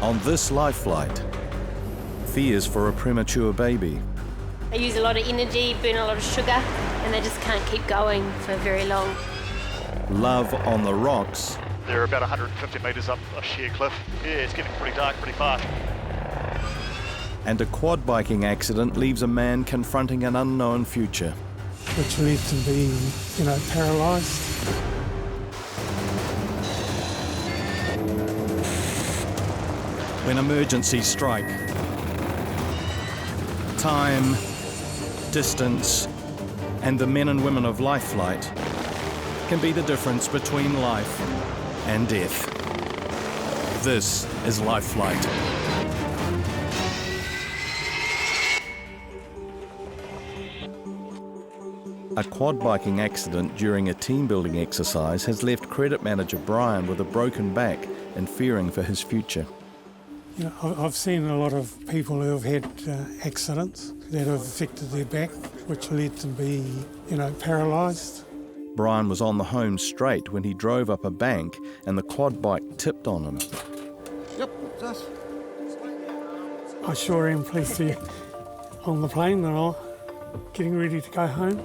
On this LifeLight, fears for a premature baby. They use a lot of energy, burn a lot of sugar, and they just can't keep going for very long. Love on the rocks. They're about 150 metres up a sheer cliff. Yeah, it's getting pretty dark pretty fast. And a quad biking accident leaves a man confronting an unknown future. Which led to being, paralysed. When emergencies strike, time, distance, and the men and women of LifeLight can be the difference between life and death. This is LifeLight. A quad biking accident during a team building exercise has left credit manager Brian with a broken back and fearing for his future. I've seen a lot of people who have had accidents that have affected their back, which led to be, paralysed. Brian was on the home straight when he drove up a bank and the quad bike tipped on him. Yep, it's us. I sure am pleased to be on the plane and I'm getting ready to go home.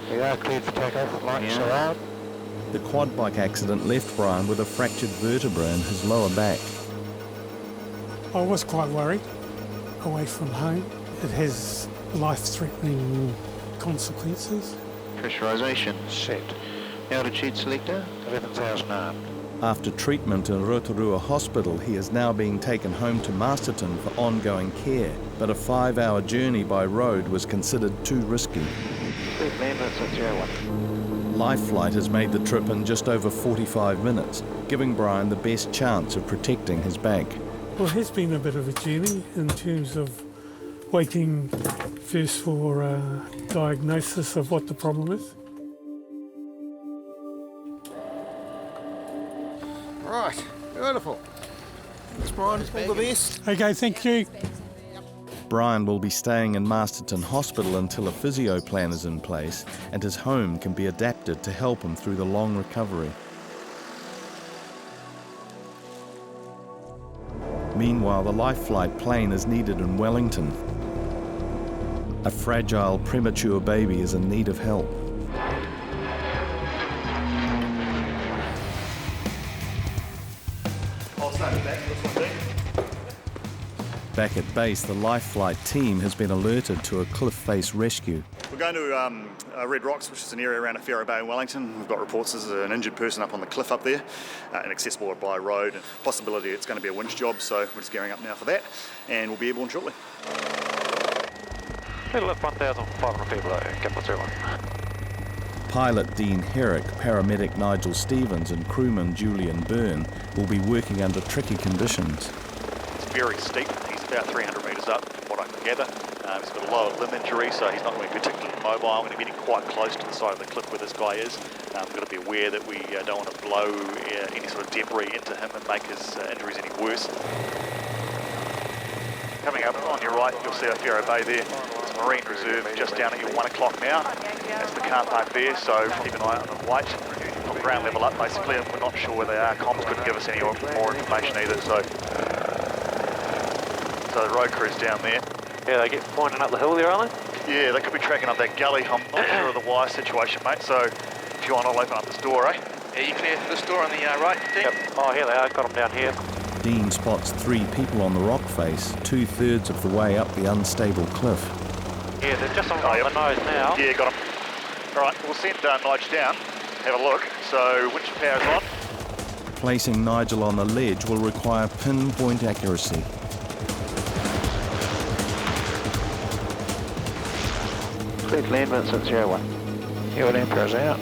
We are cleared for takeoff, lights are out. The quad bike accident left Brian with a fractured vertebra in his lower back. I was quite worried, away from home. It has life-threatening consequences. Pressurisation set. Altitude selector, 11,000 armed. After treatment in Rotorua Hospital, he is now being taken home to Masterton for ongoing care, but a 5-hour journey by road was considered too risky. LifeLight has made the trip in just over 45 minutes, giving Brian the best chance of protecting his back. Well, it has been a bit of a journey in terms of waiting first for a diagnosis of what the problem is. Right, beautiful. Thanks, Brian. All the best. Okay, thank you. Brian will be staying in Masterton Hospital until a physio plan is in place and his home can be adapted to help him through the long recovery. Meanwhile, the LifeLight plane is needed in Wellington. A fragile, premature baby is in need of help. I'll stand it back, this one, Back at base, the LifeLight team has been alerted to a cliff face rescue. We're going to Red Rocks, which is an area around a Faro Bay in Wellington. We've got reports there's an injured person up on the cliff up there, inaccessible by road, and possibility it's going to be a winch job, so we're just gearing up now for that, and we'll be airborne shortly. Lift 1,500 feet below, Capital 01. Pilot Dean Herrick, paramedic Nigel Stevens and crewman Julian Byrne will be working under tricky conditions. It's very steep. He's about 300 metres up, from what I can gather. He's got a lower limb injury, so he's not going to be particularly mobile. I'm going to be getting quite close to the side of the cliff where this guy is. We've got to be aware that we don't want to blow any sort of debris into him and make his injuries any worse. Coming up on your right, you'll see a Faro Bay there. There's a Marine Reserve just down at your 1 o'clock now. That's the car park there, so keep an eye on the weight. From ground level up, basically, and we're not sure where they are. Comms couldn't give us any more information either, so the road crew's down there. Yeah, they get pointing up the hill there, aren't they? Yeah, they could be tracking up that gully. I'm not sure of the wire situation, mate, so if you want, I'll open up this door, eh? Yeah, you clear for this door on the right, Dean? Yep. Oh, here they are, got them down here. Dean spots 3 people on the rock face, 2/3 of the way up the unstable cliff. Yeah, they're just on the nose now. Yeah, got them. All right, we'll send Nige down, have a look. So, winch power's on. Placing Nigel on the ledge will require pinpoint accuracy. Cleared land Vincent 01. Your Emperor's out.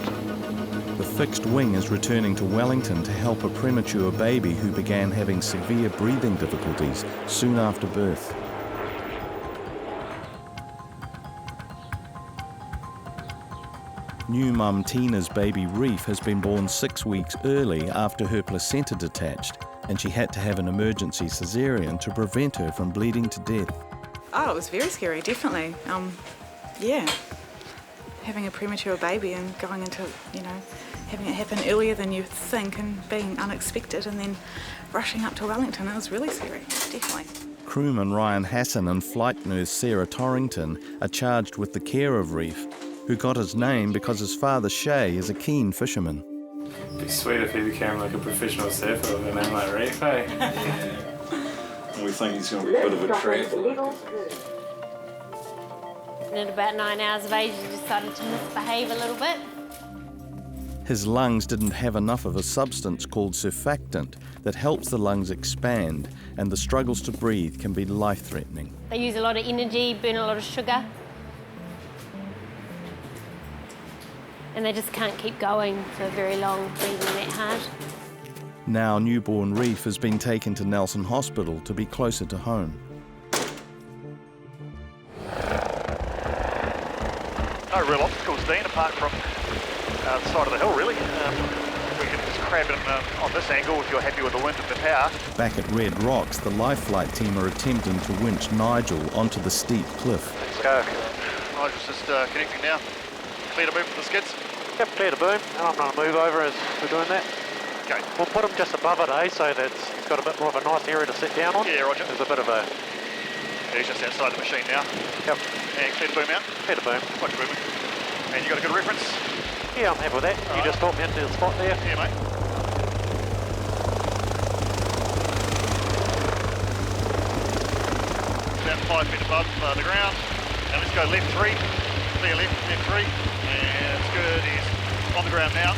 The fixed wing is returning to Wellington to help a premature baby who began having severe breathing difficulties soon after birth. New mum Tina's baby Reef has been born 6 weeks early after her placenta detached, and she had to have an emergency caesarean to prevent her from bleeding to death. Oh, it was very scary, definitely. Yeah, having a premature baby and going into, having it happen earlier than you think and being unexpected and then rushing up to Wellington. It was really scary, definitely. Crewman Ryan Hassan and flight nurse Sarah Torrington are charged with the care of Reef, who got his name because his father Shay is a keen fisherman. It'd be sweet if he became like a professional surfer with a name like Reef, eh? We think he's going to be a bit of a treat. And at about 9 hours of age, he decided to misbehave a little bit. His lungs didn't have enough of a substance called surfactant that helps the lungs expand, and the struggles to breathe can be life-threatening. They use a lot of energy, burn a lot of sugar. And they just can't keep going for very long, breathing that hard. Now newborn Reef has been taken to Nelson Hospital to be closer to home. No real obstacles, Dean, apart from the side of the hill, really. We can just crab in on this angle if you're happy with the wind and the power. Back at Red Rocks, the LifeLight team are attempting to winch Nigel onto the steep cliff. Let's go. Nigel's just connecting now. Clear to move for the skids? Yep, clear to boom, and I'm going to move over as we're doing that. Okay. We'll put him just above it, so that he's got a bit more of a nice area to sit down on. Yeah, roger. There's a bit of a... Yeah, he's just outside the machine now. Yep. And clear to boom out? Clear to boom. Watch movement. And you got a good reference? Yeah, I'm happy with that. You just brought me into the spot there. Yeah, mate. About 5 feet above the ground. And let's go left 3. Clear left 3. And it's good. He's on the ground now.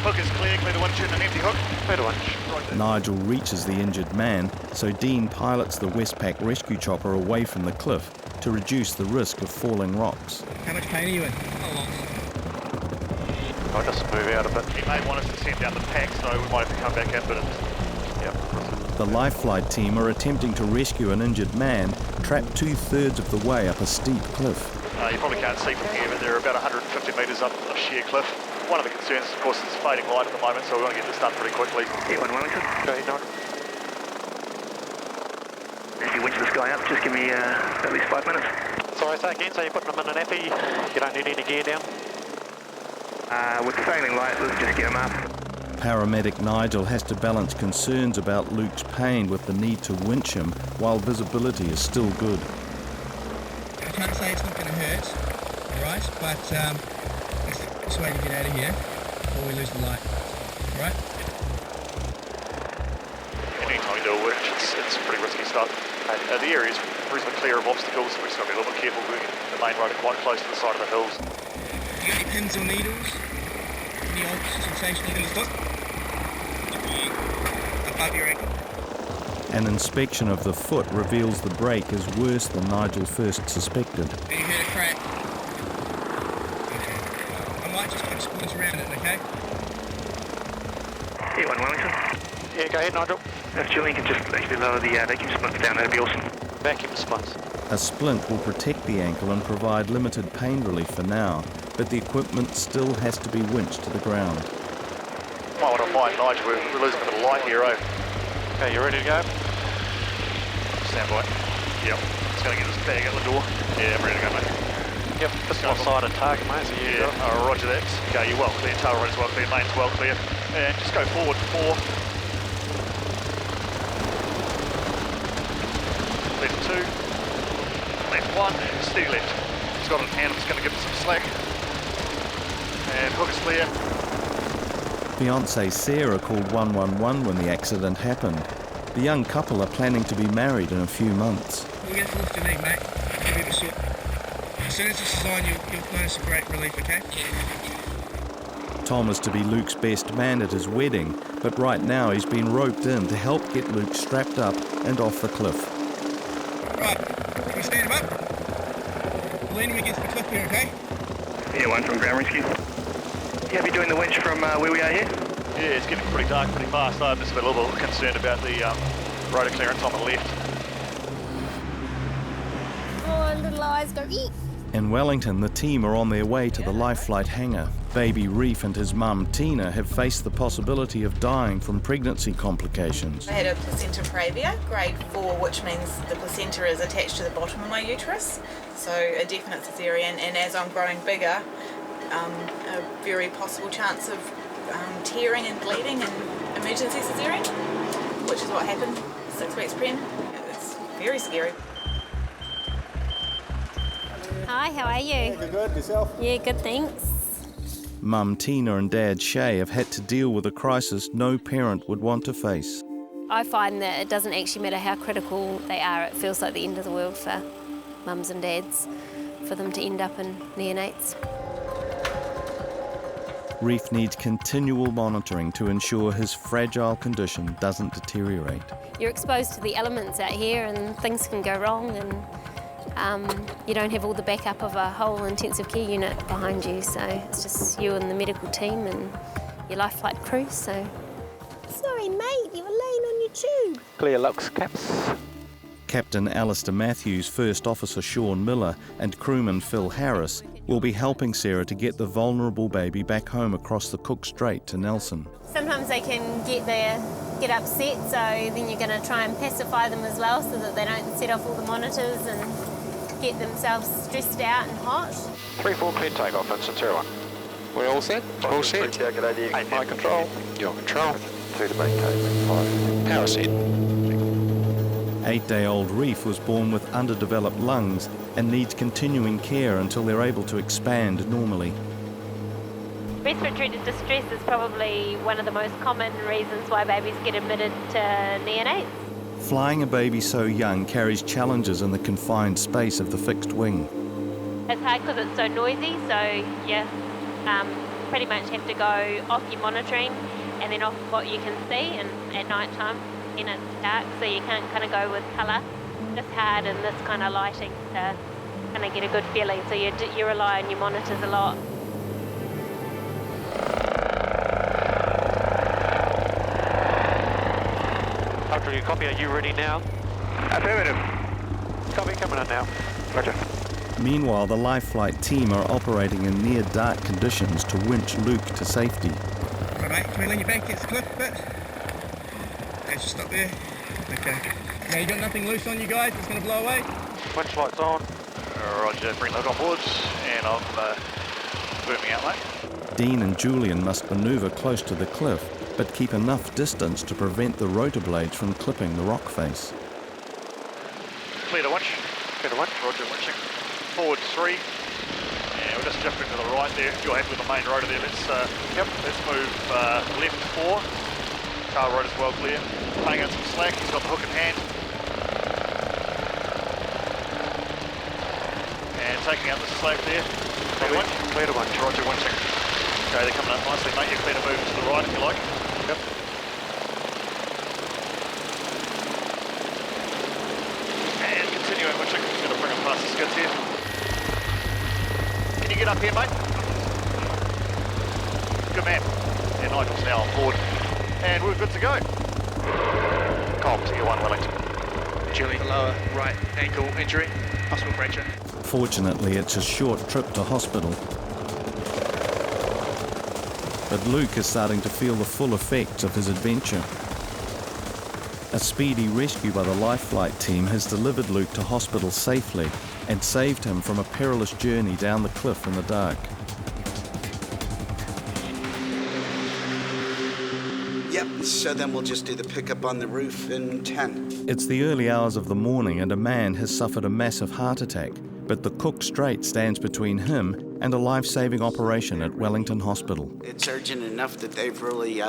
Hook is clear to winch in an empty hook. Clear to winch. Nigel reaches the injured man, so Dean pilots the Westpac rescue chopper away from the cliff to reduce the risk of falling rocks. How much pain are you in? A lot. I'll just move out a bit. He may want us to send down the pack, so we might have to come back in, but Yep. The LifeLight team are attempting to rescue an injured man trapped 2/3 of the way up a steep cliff. you probably can't see from here, but they're about 150 metres up a sheer cliff. One of the concerns, of course, is fading light at the moment, so we want to get this done pretty quickly. E1 Wellington. Go ahead, Nigel. As you winch this guy up, just give me at least 5 minutes. Sorry, say again, so you're putting him in an nappy, you don't need any gear down? With the failing light, let's just get him up. Paramedic Nigel has to balance concerns about Luke's pain with the need to winch him while visibility is still good. I can't say it's not going to hurt, alright, but it's the best way to get out of here before we lose the light, alright? Anytime you do a winch, it's pretty risky stuff. The area is reasonably clear of obstacles, so we've just got to be a little bit careful. The main road are quite close to the side of the hills. You got any pins or needles? Any old sensation in the foot? Above your ankle? An inspection of the foot reveals the break is worse than Nigel first suspected. You heard a crack? Okay. I might just put splints around it, okay? E1 Wellington. Yeah, go ahead, Nigel. If Julian can just actually lower the vacuum splints down, that'd be awesome. Vacuum splints. A splint will protect the ankle and provide limited pain relief for now, but the equipment still has to be winched to the ground. Might want to mind, Nigel, we're losing a bit of light here, eh? Okay, you ready to go? Stand by. Yep. Just going to get this bag out the door. Yeah, I'm ready to go, mate. Yep, just offside a target, mate, so you got it. Roger that. Okay, you're well clear, tail road is well clear, main's well clear. And just go forward 4. Left 2. Left 1. Steady left. He's got it in hand, I'm just going to give him some slack. And hook is clear. Fiancée Sarah called 111 when the accident happened. The young couple are planning to be married in a few months. We'll get what you need, mate. Give it a shot. As soon as this is on, you'll notice a great relief, okay? Tom is to be Luke's best man at his wedding, but right now he's been roped in to help get Luke strapped up and off the cliff. Right, can we stand him up? We'll lean him against the cliff here, okay? Yeah, one from ground rescue. You happy doing the winch from where we are here? Yeah, it's getting pretty dark pretty fast. I'm just a little bit concerned about the rotor clearance on the left. Oh, little eyes go eek. In Wellington, the team are on their way to the LifeLight hangar. Baby Reef and his mum, Tina, have faced the possibility of dying from pregnancy complications. I had a placenta previa, grade 4, which means the placenta is attached to the bottom of my uterus, so a definite cesarean, and as I'm growing bigger, a very possible chance of tearing and bleeding and emergency cesarean, which is what happened 6 weeks prem. It's very scary. Hi, how are you? Yeah, good. Yourself? Yeah, good, thanks. Mum Tina and Dad Shay have had to deal with a crisis no parent would want to face. I find that it doesn't actually matter how critical they are, it feels like the end of the world for mums and dads, for them to end up in neonates. Reef needs continual monitoring to ensure his fragile condition doesn't deteriorate. You're exposed to the elements out here and things can go wrong, and you don't have all the backup of a whole intensive care unit behind you, so it's just you and the medical team and your LifeLight crew, so... Sorry mate, you were laying on your tube. Clear looks, caps. Captain Alistair Matthews, First Officer Sean Miller and crewman Phil Harris will be helping Sarah to get the vulnerable baby back home across the Cook Strait to Nelson. Sometimes they can get upset, so then you're going to try and pacify them as well so that they don't set off all the monitors and get themselves stressed out and hot. 3-4 clear takeoff, Vincent 01. We're all set? All set. High control. Your control. Through the main code. Power set. 8-day-old Reef was born with underdeveloped lungs and needs continuing care until they're able to expand normally. Respiratory distress is probably one of the most common reasons why babies get admitted to neonates. Flying a baby so young carries challenges in the confined space of the fixed wing. It's hard because it's so noisy, so you pretty much have to go off your monitoring and then off what you can see, and at night time and it's dark, so you can't kind of go with colour. It's hard in this kind of lighting to kind of get a good feeling, so you rely on your monitors a lot. After you copy, are you ready now? Affirmative. Copy, coming in now. Roger. Meanwhile, the LifeLight team are operating in near-dark conditions to winch Luke to safety. All right, can we lean your back against the cliff a bit? Okay, just stop there. Okay. Now you got nothing loose on you guys, it's going to blow away? Winch lights on. Roger, bring Luke on board, and I'm booming out, mate. Dean and Julian must manoeuvre close to the cliff, but keep enough distance to prevent the rotor blades from clipping the rock face. Clear to winch. Clear to winch. Roger, winching. Forward 3. Yeah, we're just drifting to the right there. If you're happy with the main rotor there, let's move left 4. Car rotor's well clear. Playing out some slack, he's got the hook in hand. And taking out the slack there. Clear to winch. Clear to winch. Roger, winching. Okay, they're coming up nicely, mate. You're clear to move to the right if you like. Yep. And continuing winching. Just going to bring them past the skids here. Can you get up here, mate? Good man. Yeah, Nigel's now on board. And we're good to go. Comms, E1 Wellington. Julie, lower right ankle injury, hospital fracture. Fortunately, it's a short trip to hospital. But Luke is starting to feel the full effects of his adventure. A speedy rescue by the LifeLight team has delivered Luke to hospital safely and saved him from a perilous journey down the cliff in the dark. Yep, so then we'll just do the pickup on the roof in 10. It's the early hours of the morning and a man has suffered a massive heart attack, but the Cook Strait stands between him and a life-saving operation at Wellington Hospital. It's urgent enough that they've really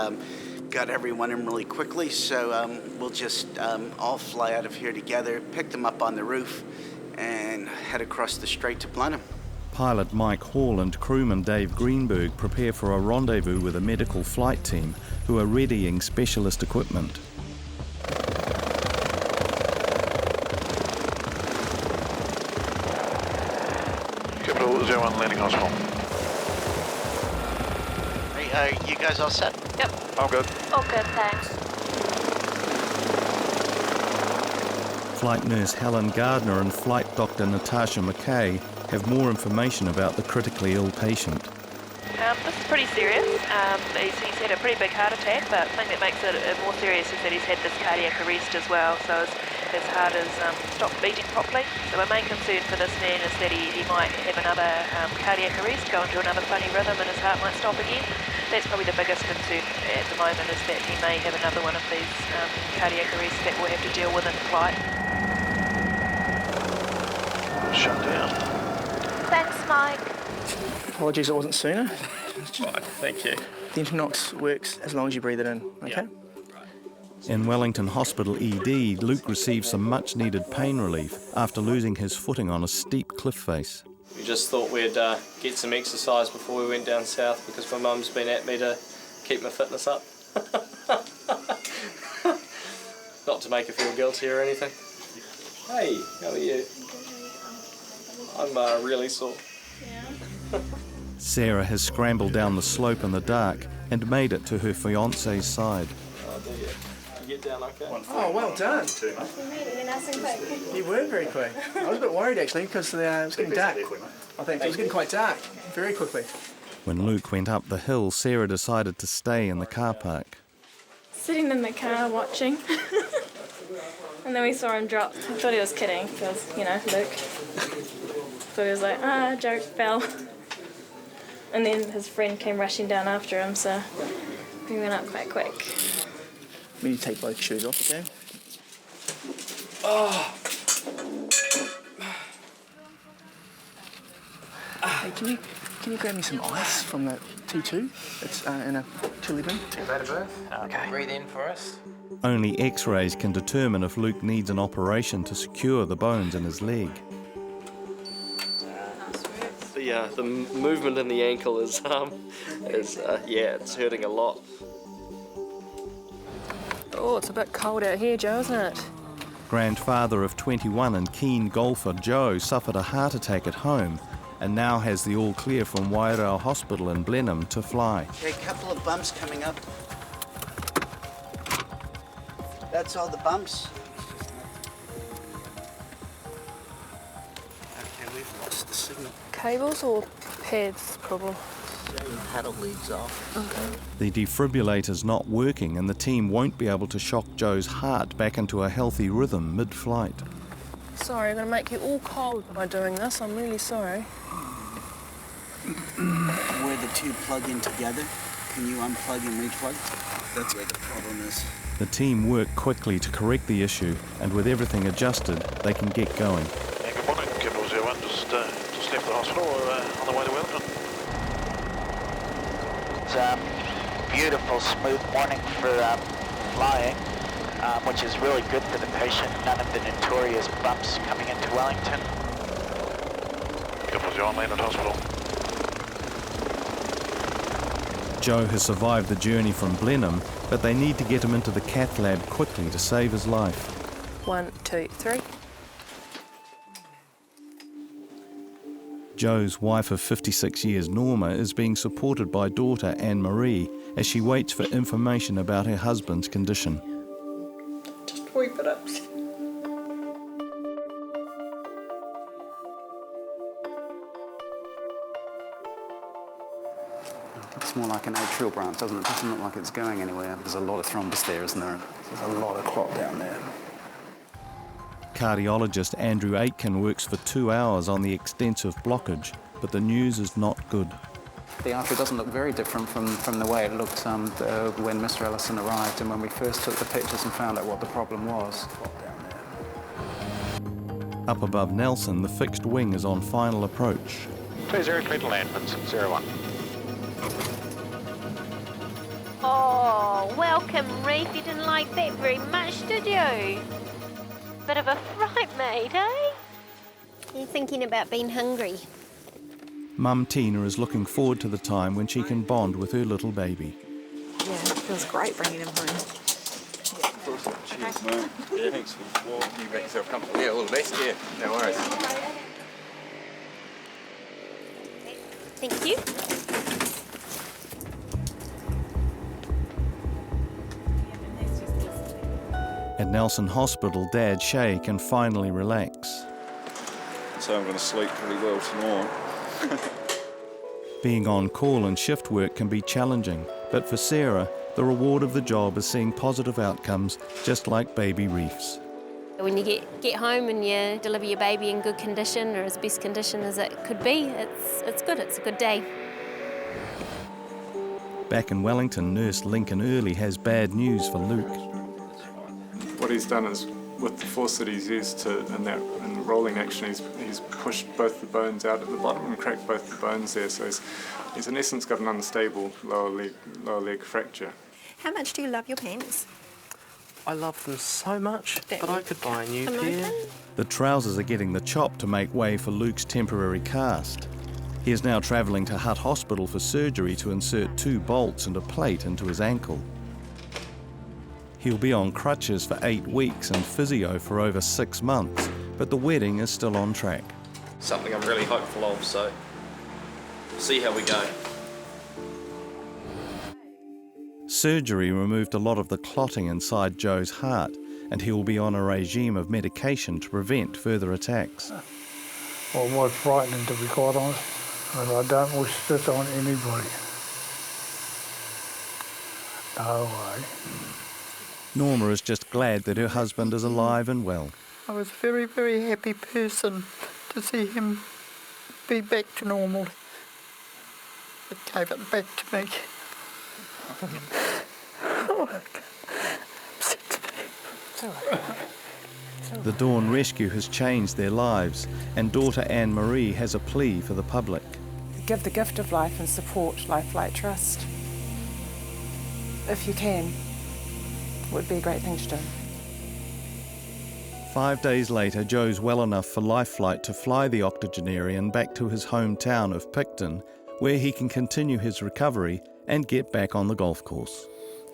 got everyone in really quickly, so we'll just all fly out of here together, pick them up on the roof, and head across the strait to Blenheim. Pilot Mike Hall and crewman Dave Greenberg prepare for a rendezvous with a medical flight team who are readying specialist equipment. Capital 01 landing hospital. Hey, you guys all set? Yep. All good. All good, thanks. Flight nurse Helen Gardner and flight doctor Natasha McKay have more information about the critically ill patient. This is pretty serious. He's had a pretty big heart attack, but the thing that makes it more serious is that he's had this cardiac arrest as well, so his heart has stopped beating properly. So our main concern for this man is that he might have another cardiac arrest, go into another funny rhythm and his heart might stop again. That's probably the biggest concern at the moment, is that he may have another one of these cardiac arrests that we'll have to deal with in flight. Shut down. Thanks, Mike. Apologies it wasn't sooner. Right, thank you. The Internox works as long as you breathe it in, okay? In Wellington Hospital ED, Luke received some much-needed pain relief after losing his footing on a steep cliff face. We just thought we'd get some exercise before we went down south, because my mum's been at me to keep my fitness up. Not to make her feel guilty or anything. Hey, how are you? I'm really sore. Sarah has scrambled down the slope in the dark and made it to her fiancé's side. Oh, do you? You get down okay? Oh, well done. You were very quick. I was a bit worried actually, because it was getting dark. I think it was getting quite dark very quickly. When Luke went up the hill, Sarah decided to stay in the car park. Sitting in the car watching. And then we saw him drop. I thought he was kidding because, you know, Luke. So he was like, joke, fell. And then his friend came rushing down after him, so we went up quite quick. We need to take both shoes off, okay? Oh! Hey, can you grab me some ice from that T2? It's in a chilli bin. Too bad of birth. Okay. Breathe in for us. Only X-rays can determine if Luke needs an operation to secure the bones in his leg. The movement in the ankle is it's hurting a lot. Oh, it's a bit cold out here, Joe, isn't it? Grandfather of 21 and keen golfer Joe suffered a heart attack at home and now has the all clear from Wairau Hospital in Blenheim to fly. Okay, a couple of bumps coming up. That's all the bumps. Okay, we've lost the signal. Cables or pads, probably? Paddle leads off. Okay. The defibrillator's not working and the team won't be able to shock Joe's heart back into a healthy rhythm mid-flight. Sorry, I'm going to make you all cold by doing this. I'm really sorry. Where the two plug in together, can you unplug and replug? That's where the problem is. The team work quickly to correct the issue, and with everything adjusted, they can get going. Yeah, good morning, Capital 01, just left the hospital, on the way to Wellington. It's a beautiful, smooth morning for flying, which is really good for the patient. None of the notorious bumps coming into Wellington. Capital 01, landed hospital. Joe has survived the journey from Blenheim, but they need to get him into the cath lab quickly to save his life. 1, 2, 3. Joe's wife of 56 years, Norma, is being supported by daughter Anne-Marie as she waits for information about her husband's condition. Just wipe it up. It's more like an atrial branch, doesn't it? It doesn't look like it's going anywhere. There's a lot of thrombus there, isn't there? There's a lot of clot down there. Cardiologist Andrew Aitken works for 2 hours on the extensive blockage, but the news is not good. The artery doesn't look very different from the way it looked when Mr. Ellison arrived and when we first took the pictures and found out what the problem was. Up above Nelson, the fixed wing is on final approach. 20 clear to land, Vincent 01. Oh, welcome, Reef. You didn't like that very much, did you? Bit of a fright, mate, eh? You're thinking about being hungry. Mum Tina is looking forward to the time when she can bond with her little baby. Yeah, it feels great bringing him home. Cheers, mate. Yeah, thanks for the walk. You make yourself comfortable. Yeah, all the best. Yeah, no worries. Thank you. At Nelson Hospital, Dad Shay can finally relax. So I'm going to sleep pretty well tonight. Being on call and shift work can be challenging, but for Sarah, the reward of the job is seeing positive outcomes, just like baby Reef's. When you get home and you deliver your baby in good condition, or as best condition as it could be, it's good, it's a good day. Back in Wellington, nurse Lincoln Early has bad news for Luke. What he's done is, with the force that he's used in the rolling action, he's pushed both the bones out at the bottom and cracked both the bones there. So he's in essence got an unstable lower leg fracture. How much do you love your pants? I love them so much, but I could buy a new pair. The trousers are getting the chop to make way for Luke's temporary cast. He is now travelling to Hutt Hospital for surgery to insert 2 bolts and a plate into his ankle. He'll be on crutches for 8 weeks and physio for over 6 months, but the wedding is still on track. Something I'm really hopeful of, so see how we go. Surgery removed a lot of the clotting inside Joe's heart, and he will be on a regime of medication to prevent further attacks. Well, it was frightening, to be quite honest, and I don't wish this on anybody. No way. Norma is just glad that her husband is alive and well. I was a very, very happy person to see him be back to normal. It gave it back to me. The Dawn Rescue has changed their lives, and daughter Anne-Marie has a plea for the public. Give the gift of life and support LifeLight Trust. If you can, it would be a great thing to do. 5 days later, Joe's well enough for LifeLight to fly the octogenarian back to his hometown of Picton, where he can continue his recovery and get back on the golf course.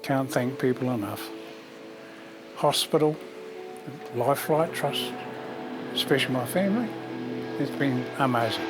Can't thank people enough. Hospital, LifeLight Trust, especially my family, it's been amazing.